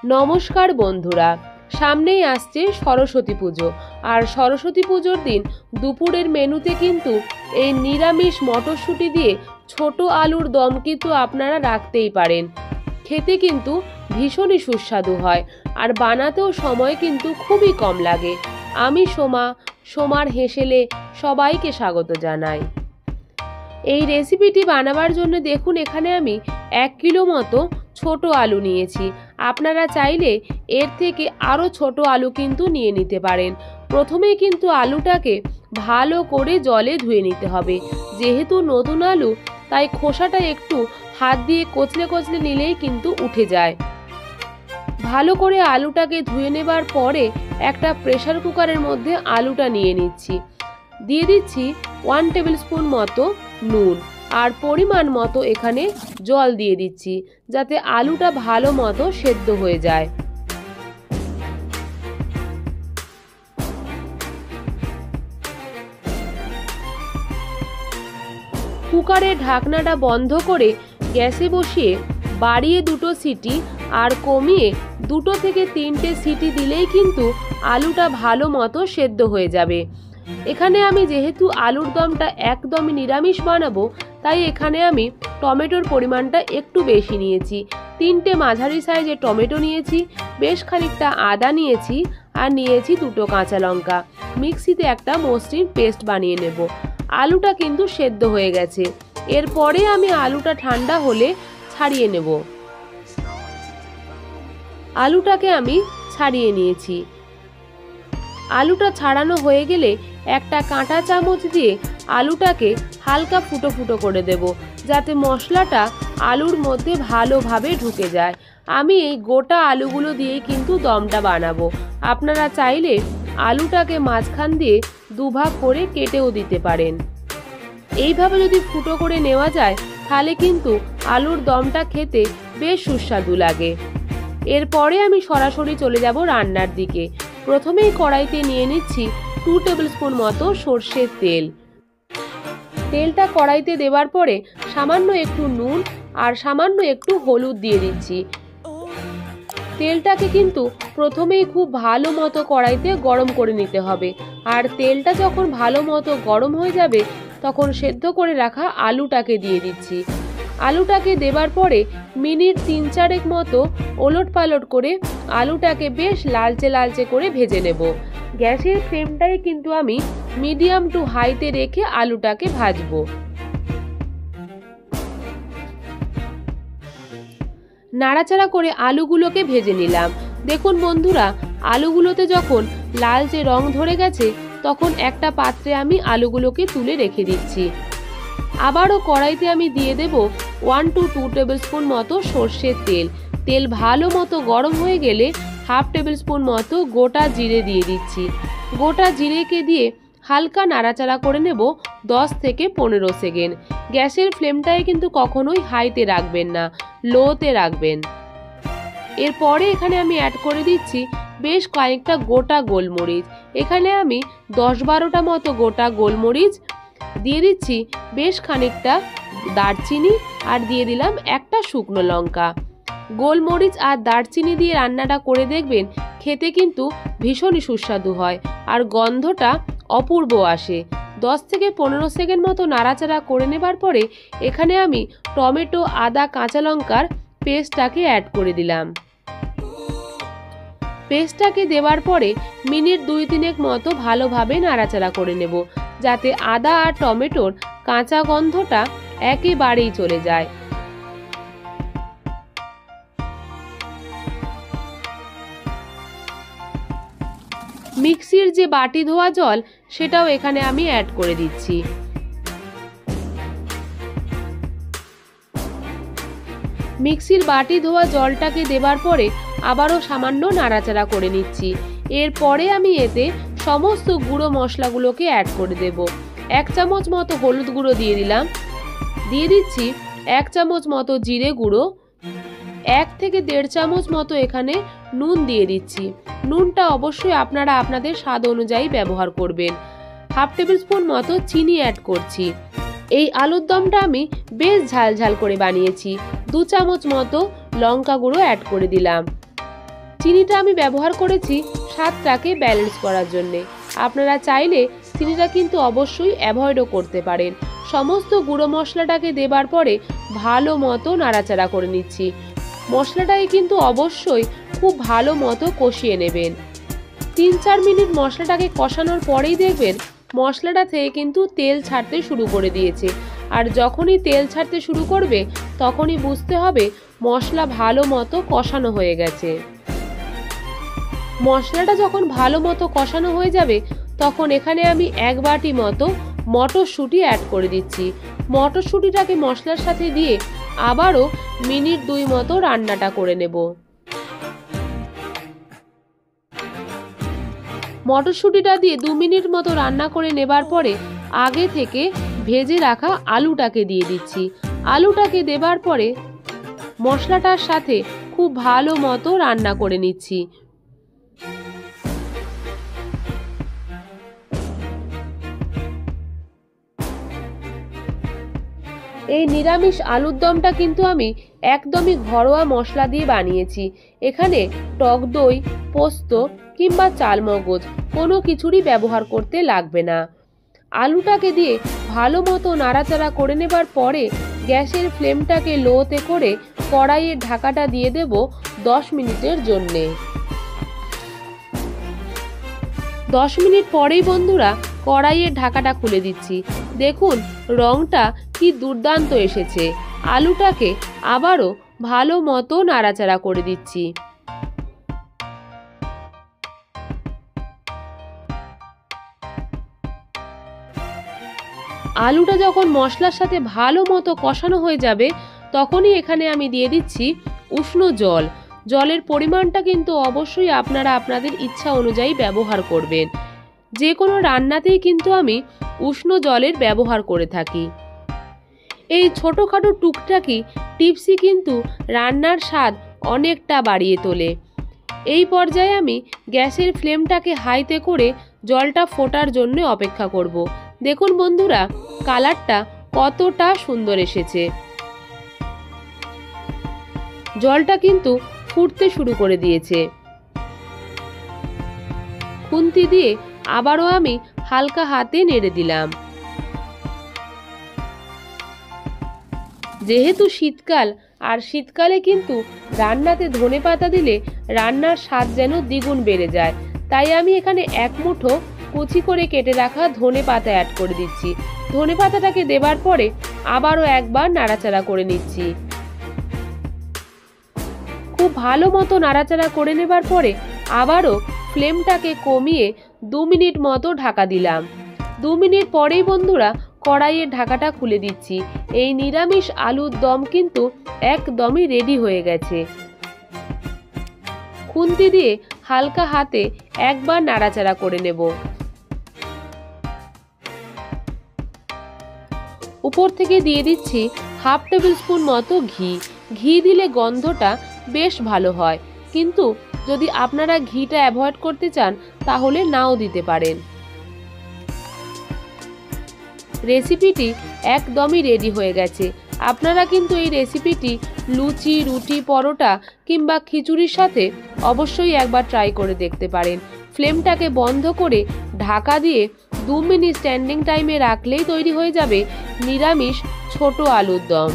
নমস্কার বন্ধুরা, সামনেই আসছে সরস্বতী পুজো। আর সরস্বতী পুজোর দিন দুপুরের মেনুতে কিন্তু এই নিরামিষ মটরশুঁটি দিয়ে ছোট আলুর দম কিন্তু আপনারা রাখতেই পারেন। খেতে কিন্তু ভীষণই সুস্বাদু হয় আর বানাতেও সময় কিন্তু খুবই কম লাগে। আমি সোমার হেসেলে সবাইকে স্বাগত জানাই। এই রেসিপিটি বানাবার জন্য দেখুন এখানে আমি 1 কিলো মতো ছোট আলু নিয়েছি। আপনারা চাইলে এর থেকে আরও ছোট আলু কিন্তু নিয়ে নিতে পারেন। প্রথমেই কিন্তু আলুটাকে ভালো করে জলে ধুয়ে নিতে হবে। যেহেতু নতুন আলু তাই খোসাটা একটু হাত দিয়ে কচলে কচলে নিলেই কিন্তু উঠে যায়। ভালো করে আলুটাকে ধুয়ে নেবার পরে একটা প্রেসার কুকারের মধ্যে আলুটা নিয়ে নিচ্ছি। দিয়ে দিচ্ছি 1 টেবিল স্পুন মতো নুন আর পরিমাণ মতো এখানে জল দিয়ে দিচ্ছি, যাতে আলুটা ভালো মতো সেদ্ধ হয়ে যায়। কুকারের ঢাকনাটা বন্ধ করে গ্যাসে বসিয়ে বাড়িয়ে 2টো সিটি আর কমিয়ে 2 থেকে 3টে সিটি দিলেই কিন্তু আলুটা ভালো মতো সেদ্ধ হয়ে যাবে। এখানে আমি যেহেতু আলুর দমটা একদমই নিরামিষ বানাবো, তাই এখানে আমি টমেটোর পরিমাণটা একটু বেশি নিয়েছি। 3টে মাঝারি সাইজের টমেটো নিয়েছি, বেশ খানিকটা আদা নিয়েছি আর নিয়েছি 2টো কাঁচা লঙ্কা। মিক্সিতে একটা মসৃণ পেস্ট বানিয়ে নেব। আলুটা কিন্তু সেদ্ধ হয়ে গেছে। এরপরে আমি আলুটা ঠান্ডা হলে ছাড়িয়ে নেব। আলুটাকে আমি ছাড়িয়ে নিয়েছি। আলুটা ছাড়ানো হয়ে গেলে একটা কাঁটা চামচ দিয়ে আলুটাকে হালকা ফুটো ফুটো করে দেব, যাতে মশলাটা আলুর মধ্যে ভালোভাবে ঢুকে যায়। আমি এই গোটা আলুগুলো দিয়ে কিন্তু দমটা বানাবো। আপনারা চাইলে আলুটাকে মাঝখান দিয়ে দুভাগ করে কেটেও দিতে পারেন। এইভাবে যদি ফুটো করে নেওয়া যায় তাহলে কিন্তু আলুর দমটা খেতে বেশ সুস্বাদু লাগে। এরপরে আমি সরাসরি চলে যাব রান্নার দিকে। প্রথমেই কড়াইতে নিয়ে নিচ্ছি 2 টেবিল স্পুন মতো সর্ষের তেল। তেলটা কড়াইতে দেওয়ার পরে সামান্য একটু নুন আর সামান্য একটু হলুদ দিয়ে দিচ্ছি। তেলটাকে কিন্তু প্রথমেই খুব ভালো মতো কড়াইতে গরম করে নিতে হবে। আর তেলটা যখন ভালো মতো গরম হয়ে যাবে তখন সেদ্ধ করে রাখা আলুটাকে দিয়ে দিচ্ছি। আলুটাকে দেবার পরে মিনিট 3-4 মতো ওলট পালট করে আলুটাকে বেশ লালচে লালচে করে ভেজে নেব। গ্যাসের ফ্লেমটাই কিন্তু আমি মিডিয়াম টু হাইতে রেখে আলুটাকে ভাজবো। নাড়াচাড়া করে আলুগুলোকে ভেজে নিলাম। দেখুন বন্ধুরা, আলুগুলোতে যখন লালচে রং ধরে গেছে তখন একটা পাত্রে আমি আলুগুলোকে তুলে রেখে দিচ্ছি। আবারও কড়াইতে আমি দিয়ে দেব 1 to 2 টেবিল স্পুন মতো সর্ষের তেল। তেল ভালো মতো গরম হয়ে গেলে 1/2 টেবিল স্পুন মতো গোটা জিরে দিয়ে দিচ্ছি। গোটা জিরেকে দিয়ে হালকা নাড়াচাড়া করে নেব 10 থেকে 15 সেকেন্ড। গ্যাসের ফ্লেমটাই কিন্তু কখনোই হাইতে রাখবেন না, লোতে রাখবেন। এরপরে এখানে আমি অ্যাড করে দিচ্ছি বেশ কয়েকটা গোটা গোলমরিচ। এখানে আমি 10-12টা মতো গোটা গোলমরিচ দিয়ে দিচ্ছি, বেশ খানিকটা দারচিনি আর দিয়ে দিলাম একটা শুকনো লঙ্কা। গোলমরিচ আর দারচিনি দিয়ে রান্নাটা করে দেখবেন, খেতে কিন্তু ভীষণই সুস্বাদু হয় আর গন্ধটা অপূর্ব আসে। 10 থেকে 15 সেকেন্ড মতো নাড়াচাড়া করে নেবার পরে এখানে আমি টমেটো, আদা, কাঁচা লঙ্কার পেস্টটাকে অ্যাড করে দিলাম। পেস্টটাকে দেওয়ার পরে মিনিট 2-3 মতো ভালোভাবে নাড়াচাড়া করে নেব, যাতে আদা আর টমেটোর কাঁচা গন্ধটা একেবারেই চলে যায়। মিক্সির যে বাটি ধোয়া জল সেটাও এখানে আমি অ্যাড করে দিচ্ছি। মিক্সির বাটি ধোয়া জলটাকে দেবার পরে আবারও সামান্য নাড়াচাড়া করে নিচ্ছি। এরপরে আমি এতে সমস্ত গুঁড়ো মশলাগুলোকে অ্যাড করে দেব। 1 চামচ মতো হলুদ গুঁড়ো দিয়ে দিলাম। দিয়ে দিচ্ছি 1 চামচ মতো জিরে গুঁড়ো, 1 থেকে 1.5 চামচ মতো এখানে নুন দিয়ে দিচ্ছি। নুনটা অবশ্যই আপনারা আপনাদের স্বাদ অনুযায়ী ব্যবহার করবেন। 1/2 টেবিল স্পুন মতো চিনি অ্যাড করছি। এই আলুর দমটা আমি বেশ ঝাল ঝাল করে বানিয়েছি। 2 চামচ মতো লঙ্কা গুঁড়ো অ্যাড করে দিলাম। চিনিটা আমি ব্যবহার করেছি স্বাদটাকে ব্যালেন্স করার জন্যে। আপনারা চাইলে চিনিটা কিন্তু অবশ্যই অ্যাভয়েডও করতে পারেন। সমস্ত গুঁড়ো মশলাটাকে দেবার পরে ভালো মতো নাড়াচাড়া করে নিচ্ছি। মশলাটাকে কিন্তু অবশ্যই খুব ভালো মতো কষিয়ে নেবেন। 3-4 মিনিট মশলাটাকে কষানোর পরেই দেখবেন মশলাটা থেকে কিন্তু তেল ছাড়তে শুরু করে দিয়েছে। আর যখনই তেল ছাড়তে শুরু করবে তখনই বুঝতে হবে মশলা ভালো মতো কষানো হয়ে গেছে। মশলাটা যখন ভালো মতো কষানো হয়ে যাবে তখন এখানে আমি 1 বাটি মতো মটরশুঁটি অ্যাড করে দিচ্ছি। মটরশুঁটিটাকে মশলার সাথে দিয়ে আবারও মিনিট 2 মতো রান্নাটা করে নেব। মটরশুঁটিটা দিয়ে 2 মিনিট মতো রান্না করে নেবার পরে আগে থেকে ভেজে রাখা আলুটাকে দিয়ে দিচ্ছি। আলুটাকে দেবার পরে মশলাটার সাথে খুব ভালো মতো রান্না করে নিচ্ছি। এই নিরামিষ আলুর দমটা কিন্তু আমি একদমই ঘরোয়া মশলা দিয়ে বানিয়েছি। এখানে টক দই, পোস্ত কিংবা চালমগজ কোনো কিছুরই ব্যবহার করতে লাগবে না। আলুটাকে দিয়ে ভালো মতো নাড়াচাড়া করে নেবার পরে গ্যাসের ফ্লেমটাকে লোতে করে কড়াইয়ের ঢাকাটা দিয়ে দেব 10 মিনিটের জন্যে। 10 মিনিট পরেই বন্ধুরা কড়াইয়ের ঢাকাটা খুলে দিচ্ছি। দেখুন রংটা কি দুর্দান্ত এসেছে। আলুটাকে আবারও ভালো মতো নাড়াচাড়া করে দিচ্ছি। আলুটা যখন মশলার সাথে ভালো মতো কষানো হয়ে যাবে তখনই এখানে আমি দিয়ে দিচ্ছি উষ্ণ জল। জলের পরিমাণটা কিন্তু অবশ্যই আপনারা আপনাদের ইচ্ছা অনুযায়ী ব্যবহার করবেন। যে কোনো রান্নাতেই কিন্তু আমি উষ্ণ জলের ব্যবহার করে থাকি। এই ছোটোখাটো টুকটাকি টিপসই কিন্তু রান্নার স্বাদ অনেকটা বাড়িয়ে তোলে। এই পর্যায়ে আমি গ্যাসের ফ্লেমটাকে হাইতে করে জলটা ফোটার জন্য অপেক্ষা করব। দেখুন বন্ধুরা কালারটা কতটা সুন্দর এসেছে। জলটা কিন্তু ফুটতে শুরু করে দিয়েছে। খুন্তি দিয়ে আবারও আমি হালকা হাতে নেড়ে দিলাম। যেহেতু শীতকাল আর শীতকালে কিন্তু রান্নাতে ধনেপাতা দিলে রান্নার স্বাদ যেন দ্বিগুণ বেড়ে যায়, তাই আমি এখানে 1 মুঠো কুচি করে কেটে রাখা ধনেপাতা অ্যাড করে দিচ্ছি। ধনেপাতাটাকে দেবার পরে আবারও একবার নাড়াচাড়া করে নিচ্ছি। খুব ভালো মতো নাড়াচাড়া করে নেবার পরে আবারও ফ্লেমটাকে কমিয়ে 2 মিনিট মতো ঢাকা দিলাম। 2 মিনিট পরেই বন্ধুরা কড়াইয়ের ঢাকাটা খুলে দিচ্ছি। এই নিরামিষ আলুর দম কিন্তু একদমই রেডি হয়ে গেছে। খুন্তি দিয়ে হালকা হাতে একবার নাড়াচাড়া করে নেব। উপর থেকে দিয়ে দিচ্ছি 1/2 টেবিল স্পুন মতো ঘি। ঘি দিলে গন্ধটা বেশ ভালো হয়, কিন্তু যদি আপনারা ঘিটা অ্যাভয়েড করতে চান তাহলে নাও দিতে পারেন। রেসিপিটি একদমই রেডি হয়ে গেছে। আপনারা কিন্তু এই রেসিপিটি লুচি, রুটি, পরোটা কিংবা খিচুড়ির সাথে অবশ্যই একবার ট্রাই করে দেখতে পারেন। ফ্লেমটাকে বন্ধ করে ঢাকা দিয়ে 2 মিনিট স্ট্যান্ডিং টাইমে রাখলেই তৈরি হয়ে যাবে নিরামিষ ছোট আলুর দম।